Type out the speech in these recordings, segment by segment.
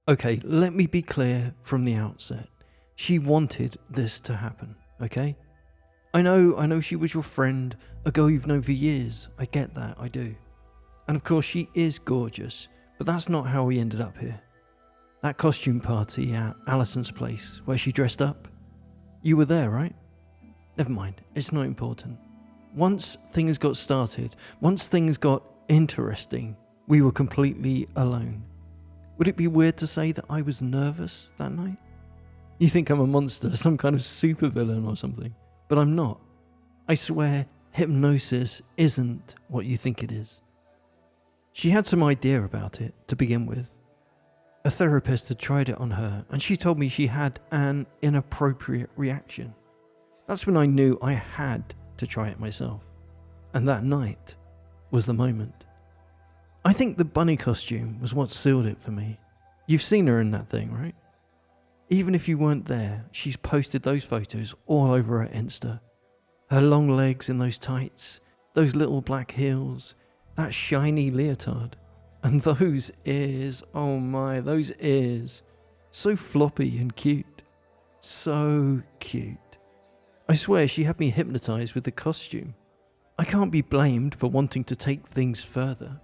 Okay, let me be clear from the outset. She wanted this to happen, okay? I know she was your friend, a girl you've known for years. I get that, I do. And of course she is gorgeous, but that's not how we ended up here. That costume party at Alison's place, where she dressed up. You were there, right? Never mind, it's not important. Once things got started, once things got interesting, we were completely alone. Would it be weird to say that I was nervous that night? You think I'm a monster, some kind of supervillain or something, but I'm not. I swear, hypnosis isn't what you think it is. She had some idea about it to begin with. A therapist had tried it on her, and she told me she had an inappropriate reaction. That's when I knew I had to try it myself. And that night was the moment. I think the bunny costume was what sealed it for me. You've seen her in that thing, right? Even if you weren't there, she's posted those photos all over her Insta. Her long legs in those tights, those little black heels, that shiny leotard. And those ears, oh my, those ears. So floppy and cute. So cute. I swear she had me hypnotized with the costume. I can't be blamed for wanting to take things further.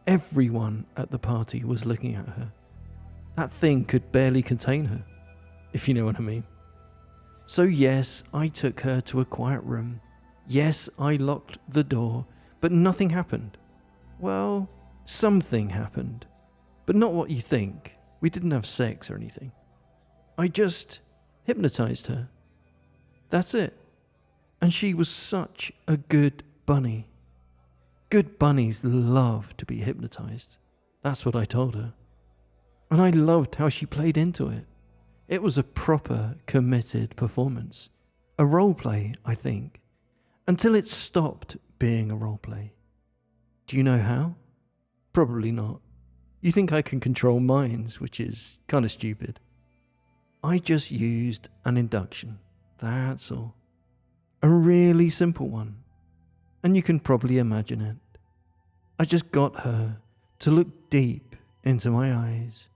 Everyone at the party was looking at her. That thing could barely contain her, if you know what I mean. So yes, I took her to a quiet room. Yes, I locked the door, but nothing happened. Well, something happened, but not what you think. We didn't have sex or anything. I just hypnotized her. That's it. And she was such a good bunny. Good bunnies love to be hypnotized. That's what I told her. And I loved how she played into it. It was a proper, committed performance. A role play, I think. Until it stopped being a role play. Do you know how? Probably not. You think I can control minds, which is kind of stupid. I just used an induction. That's all. A really simple one. And you can probably imagine it. I just got her to look deep into my eyes,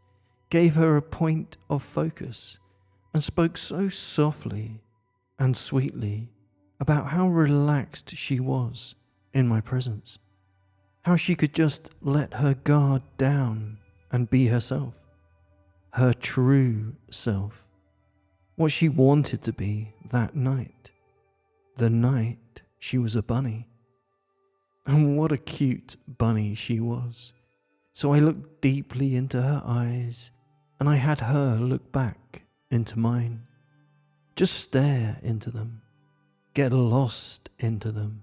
gave her a point of focus, and spoke so softly and sweetly about how relaxed she was in my presence. How she could just let her guard down and be herself. Her true self. What she wanted to be that night. The night she was a bunny. And what a cute bunny she was. So I looked deeply into her eyes, and I had her look back into mine. Just stare into them. Get lost into them.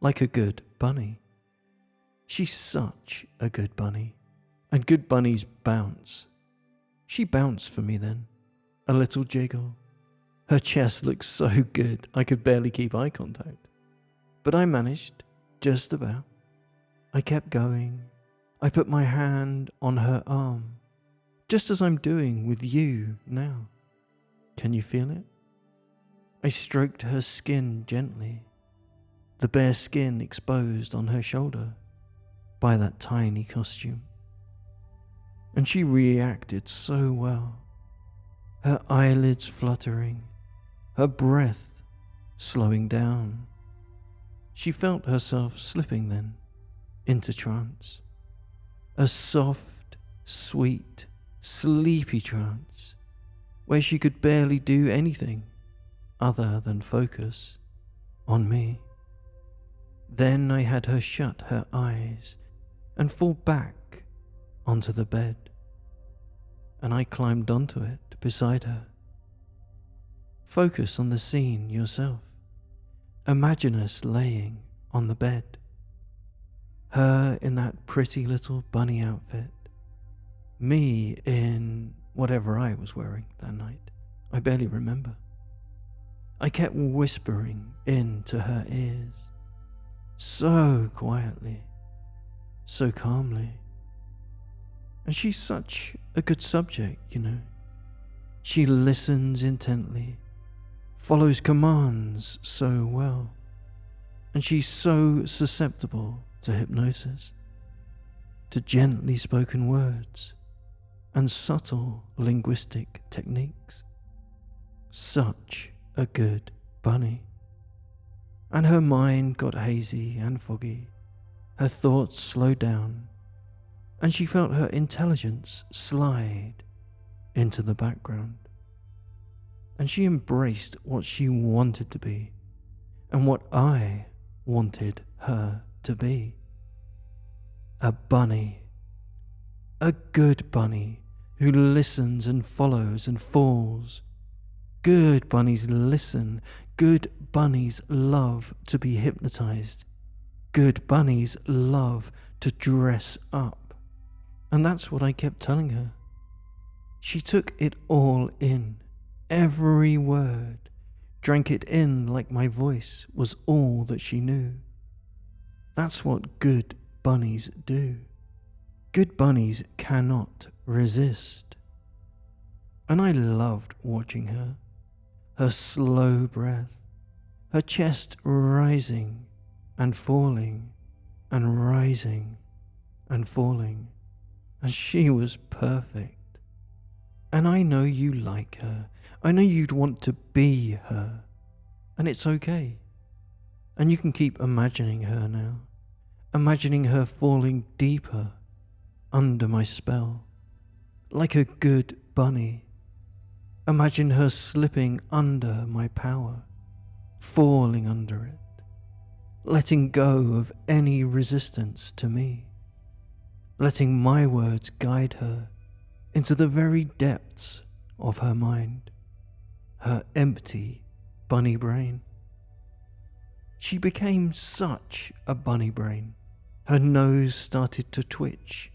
Like a good bunny. She's such a good bunny. And good bunnies bounce. She bounced for me then. A little jiggle. Her chest looked so good I could barely keep eye contact. But I managed, just about. I kept going. I put my hand on her arm, just as I'm doing with you now. Can you feel it? I stroked her skin gently, the bare skin exposed on her shoulder by that tiny costume. And she reacted so well, her eyelids fluttering, her breath slowing down. She felt herself slipping then into trance. A soft, sweet, sleepy trance where she could barely do anything other than focus on me. Then I had her shut her eyes and fall back onto the bed, and I climbed onto it beside her. Focus on the scene yourself. Imagine us laying on the bed. Her in that pretty little bunny outfit. Me in whatever I was wearing that night. I barely remember. I kept whispering into her ears. So quietly. So calmly. And she's such a good subject, you know. She listens intently. Follows commands so well. And she's so susceptible to hypnosis, to gently spoken words, and subtle linguistic techniques. Such a good bunny. And her mind got hazy and foggy, her thoughts slowed down, and she felt her intelligence slide into the background. And she embraced what she wanted to be, and what I wanted her to be. A bunny. A good bunny who listens and follows and falls. Good bunnies listen. Good bunnies love to be hypnotized. Good bunnies love to dress up. And that's what I kept telling her. She took it all in, every word, drank it in like my voice was all that she knew. That's what good bunnies do. Good bunnies cannot resist. And I loved watching her, her slow breath, her chest rising and falling and rising and falling, and she was perfect. And I know you like her. I know you'd want to be her. And it's okay. And you can keep imagining her now. Imagining her falling deeper under my spell. Like a good bunny. Imagine her slipping under my power. Falling under it. Letting go of any resistance to me. Letting my words guide her into the very depths of her mind, her empty bunny brain. She became such a bunny brain. Her nose started to twitch.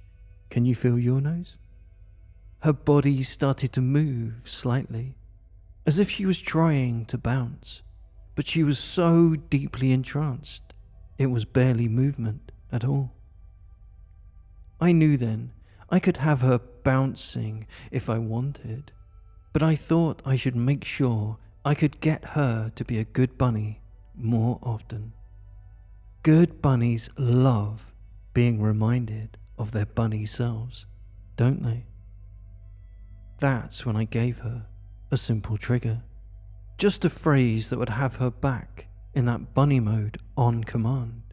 Can you feel your nose? Her body started to move slightly, as if she was trying to bounce, but she was so deeply entranced, it was barely movement at all. I knew then I could have her bouncing if I wanted, but I thought I should make sure I could get her to be a good bunny more often. Good bunnies love being reminded of their bunny selves, don't they? That's when I gave her a simple trigger, just a phrase that would have her back in that bunny mode on command.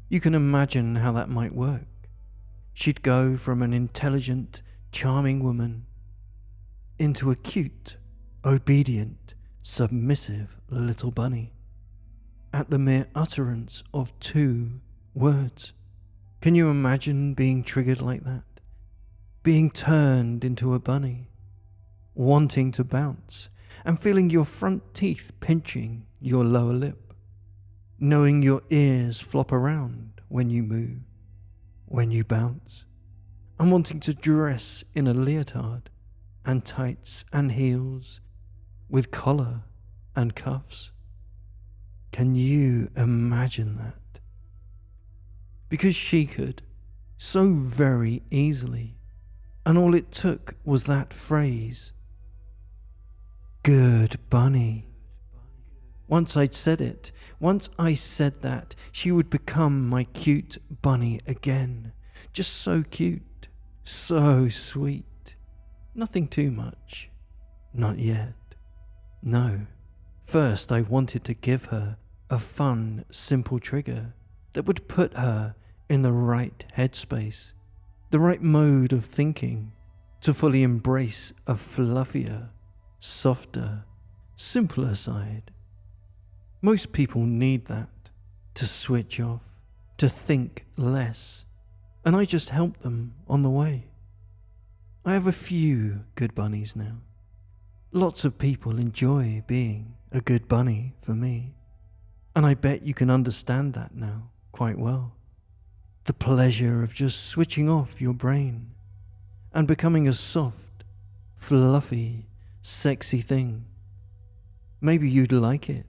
You can imagine how that might work. She'd go from an intelligent, charming woman into a cute, obedient, submissive little bunny at the mere utterance of 2 words. Can you imagine being triggered like that? Being turned into a bunny, wanting to bounce, and feeling your front teeth pinching your lower lip, knowing your ears flop around when you move, when you bounce, and wanting to dress in a leotard and tights and heels with collar and cuffs. Can you imagine that? Because she could, so very easily, and all it took was that phrase, good bunny. Once I'd said it, once I said that, she would become my cute bunny again. Just so cute, so sweet. Nothing too much. Not yet. No. First I wanted to give her a fun, simple trigger that would put her in the right headspace, the right mode of thinking to fully embrace a fluffier, softer, simpler side. Most people need that, to switch off, to think less, and I just help them on the way. I have a few good bunnies now. Lots of people enjoy being a good bunny for me, and I bet you can understand that now quite well. The pleasure of just switching off your brain and becoming a soft, fluffy, sexy thing. Maybe you'd like it.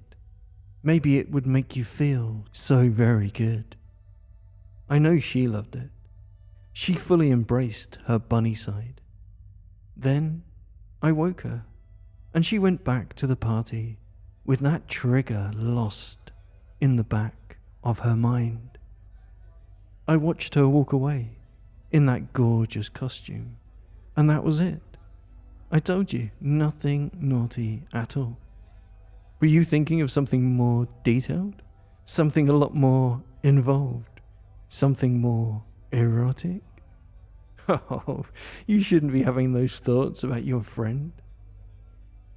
Maybe it would make you feel so very good. I know she loved it. She fully embraced her bunny side. Then I woke her, and she went back to the party with that trigger lost in the back of her mind. I watched her walk away in that gorgeous costume, And that was it. I told you, nothing naughty at all. Were you thinking of something more detailed? Something a lot more involved? Something more erotic? Oh, you shouldn't be having those thoughts about your friend.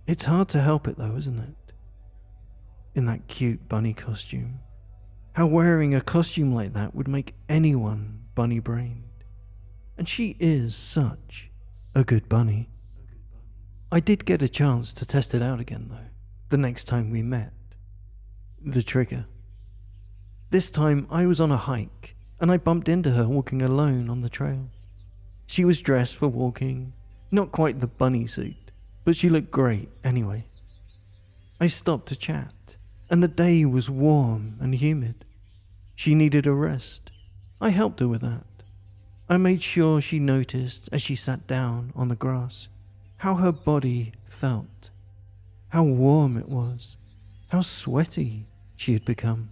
It's hard to help it though, isn't it? In that cute bunny costume. How wearing a costume like that would make anyone bunny-brained. And she is such a good bunny. I did get a chance to test it out again though, the next time we met. The trigger. This time I was on a hike and I bumped into her walking alone on the trail. She was dressed for walking, not quite the bunny suit, but she looked great anyway. I stopped to chat, and the day was warm and humid. She needed a rest. I helped her with that. I made sure she noticed as she sat down on the grass how her body felt, how warm it was, how sweaty she had become.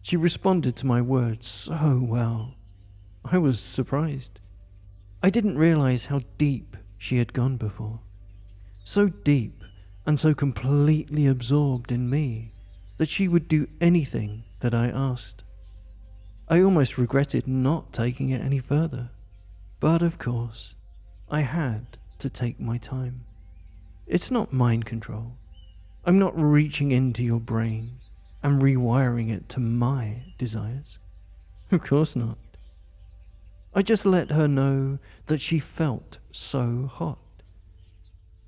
She responded to my words so well. I was surprised. I didn't realize how deep she had gone before. So deep and so completely absorbed in me that she would do anything that I asked. I almost regretted not taking it any further. But of course, I had to take my time. It's not mind control. I'm not reaching into your brain and rewiring it to my desires. Of course not. I just let her know that she felt so hot.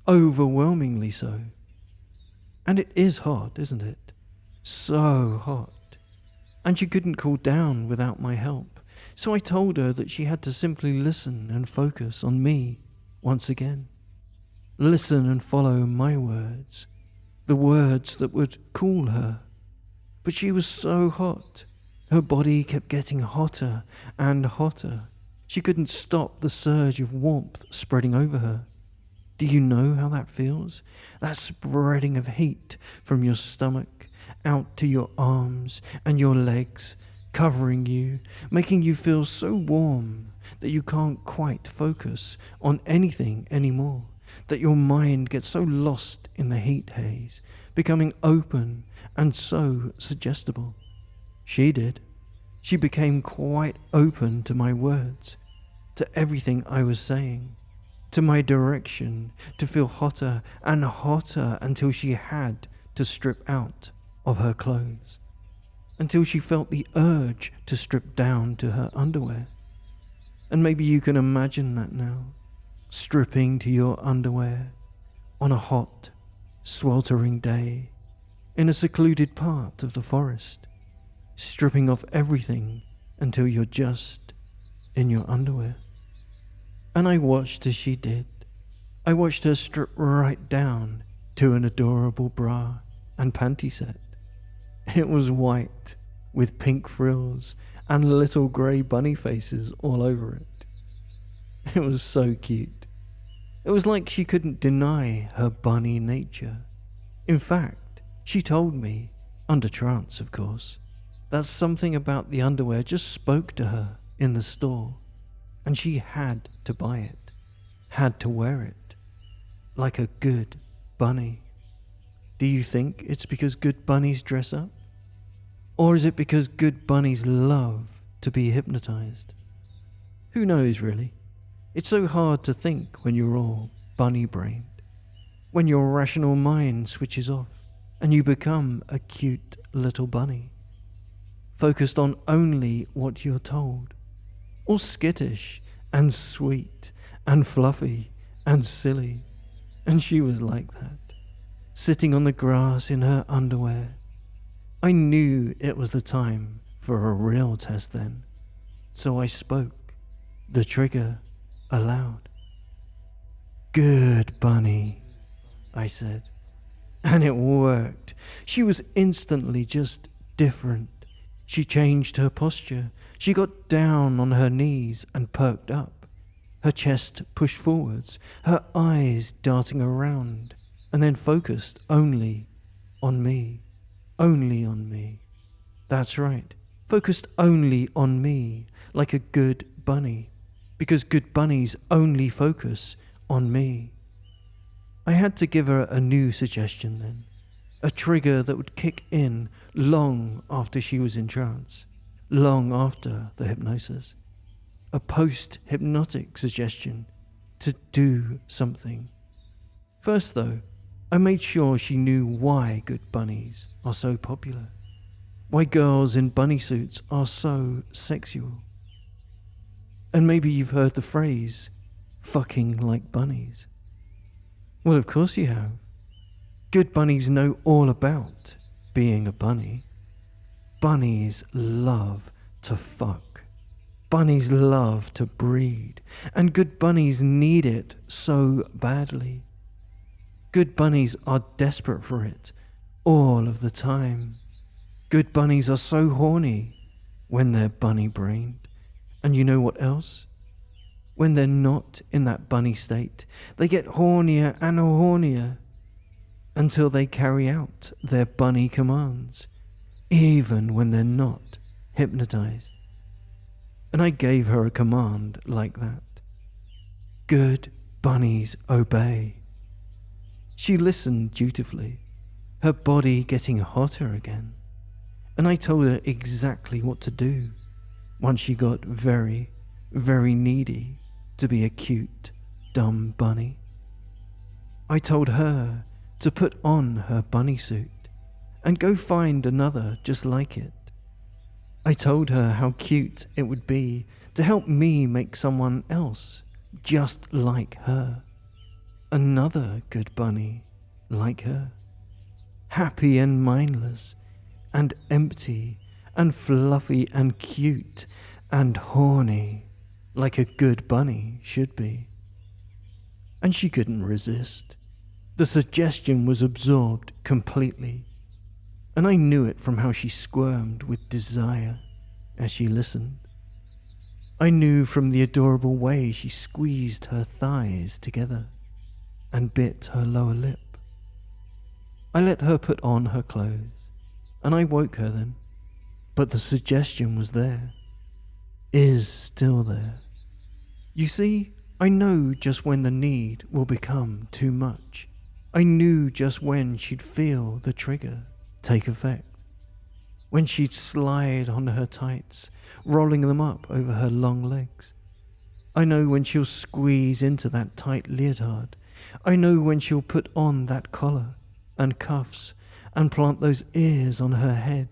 Overwhelmingly so. And it is hot, isn't it? So hot. And she couldn't cool down without my help. So I told her that she had to simply listen and focus on me once again. Listen and follow my words. The words that would cool her. But she was so hot. Her body kept getting hotter and hotter. She couldn't stop the surge of warmth spreading over her. Do you know how that feels? That spreading of heat from your stomach out to your arms and your legs, covering you, making you feel so warm that you can't quite focus on anything anymore, that your mind gets so lost in the heat haze, becoming open and so suggestible. She did. She became quite open to my words, to everything I was saying, to my direction, to feel hotter and hotter until she had to strip out of her clothes, until she felt the urge to strip down to her underwear. And maybe you can imagine that now, stripping to your underwear on a hot, sweltering day in a secluded part of the forest, stripping off everything until you're just in your underwear. And I watched as she did. I watched her strip right down to an adorable bra and panty set. It was white with pink frills and little grey bunny faces all over it. It was so cute. It was like she couldn't deny her bunny nature. In fact, she told me, under trance of course, that something about the underwear just spoke to her in the store, and she had to buy it, had to wear it, like a good bunny. Do you think it's because good bunnies dress up? Or is it because good bunnies love to be hypnotized? Who knows really? It's so hard to think when you're all bunny-brained, when your rational mind switches off and you become a cute little bunny, focused on only what you're told, all skittish and sweet and fluffy and silly. And she was like that, sitting on the grass in her underwear. I knew it was the time for a real test then, so I spoke, the trigger, aloud. "Good bunny," I said. And it worked. She was instantly just different. She changed her posture. She got down on her knees and perked up, her chest pushed forwards, her eyes darting around, and then focused only on me. Only on me. That's right, focused only on me, like a good bunny, because good bunnies only focus on me. I had to give her a new suggestion then, a trigger that would kick in long after she was in trance, long after the hypnosis, a post-hypnotic suggestion to do something. First though, I made sure she knew why good bunnies are so popular, why girls in bunny suits are so sexual. And maybe you've heard the phrase, fucking like bunnies. Well, of course you have. Good bunnies know all about being a bunny. Bunnies love to fuck. Bunnies love to breed. And good bunnies need it so badly. Good bunnies are desperate for it all of the time. Good bunnies are so horny when they're bunny-brained. And you know what else? When they're not in that bunny state, they get hornier and hornier until they carry out their bunny commands, even when they're not hypnotized. And I gave her a command like that. Good bunnies obey. She listened dutifully, her body getting hotter again, and I told her exactly what to do once she got very, very needy to be a cute, dumb bunny. I told her to put on her bunny suit and go find another just like it. I told her how cute it would be to help me make someone else just like her. Another good bunny like her. Happy and mindless and empty and fluffy and cute and horny like a good bunny should be. And she couldn't resist. The suggestion was absorbed completely, and I knew it from how she squirmed with desire as she listened. I knew from the adorable way she squeezed her thighs together and bit her lower lip. I let her put on her clothes, and I woke her then, but the suggestion was there, is still there. You see, I know just when the need will become too much. I knew just when she'd feel the trigger take effect. When she'd slide onto her tights, rolling them up over her long legs. I know when she'll squeeze into that tight leotard. I know when she'll put on that collar and cuffs and plant those ears on her head.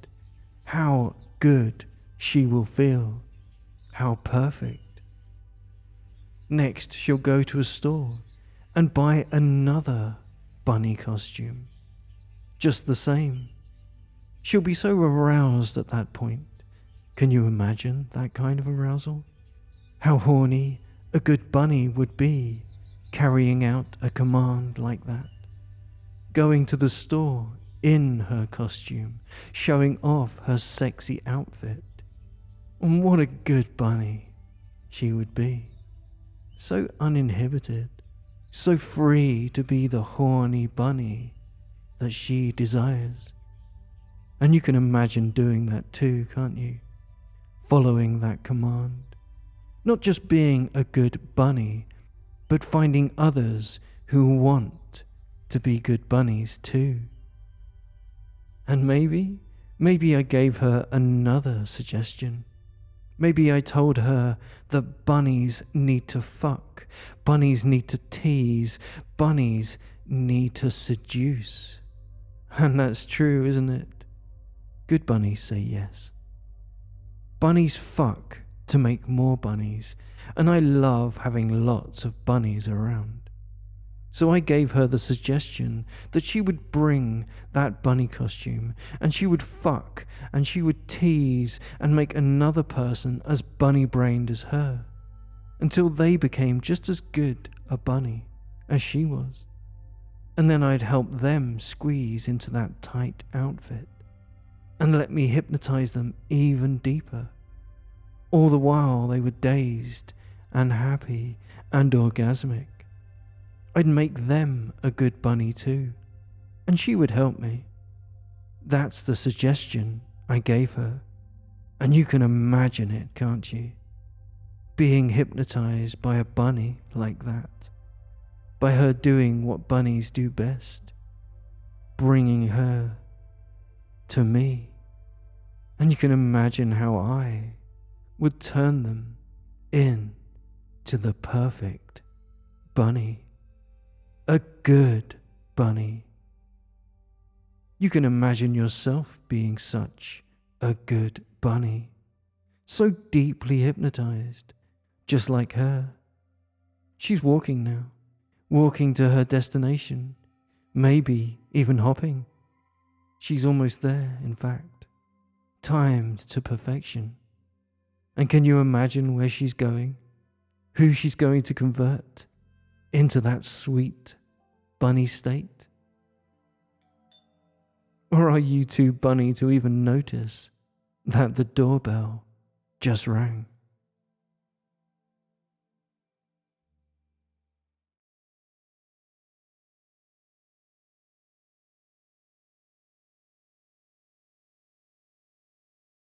How good she will feel. How perfect. Next, she'll go to a store and buy another bunny costume. Just the same. She'll be so aroused at that point. Can you imagine that kind of arousal? How horny a good bunny would be carrying out a command like that. Going to the store in her costume, showing off her sexy outfit. And what a good bunny she would be. So uninhibited, so free to be the horny bunny that she desires. And you can imagine doing that too, can't you? Following that command. Not just being a good bunny, but finding others who want to be good bunnies too. And maybe I gave her another suggestion. Maybe I told her that bunnies need to fuck, bunnies need to tease, bunnies need to seduce. And that's true, isn't it? Good bunnies say yes. Bunnies fuck to make more bunnies, and I love having lots of bunnies around. So I gave her the suggestion that she would bring that bunny costume, and she would fuck, and she would tease and make another person as bunny-brained as her, until they became just as good a bunny as she was. And then I'd help them squeeze into that tight outfit, and let me hypnotize them even deeper. All the while they were dazed and happy and orgasmic. I'd make them a good bunny too, and she would help me. That's the suggestion I gave her, and you can imagine it, can't you? being hypnotized by a bunny like that, by her doing what bunnies do best, bringing her to me. And you can imagine how I would turn them in to the perfect bunny, a good bunny. You can imagine yourself being such a good bunny, so deeply hypnotized, just like her. She's walking now, walking to her destination, maybe even hopping. She's almost there, in fact, timed to perfection. And can you imagine where she's going? Who she's going to convert into that sweet bunny state? Or are you too bunny to even notice that the doorbell just rang?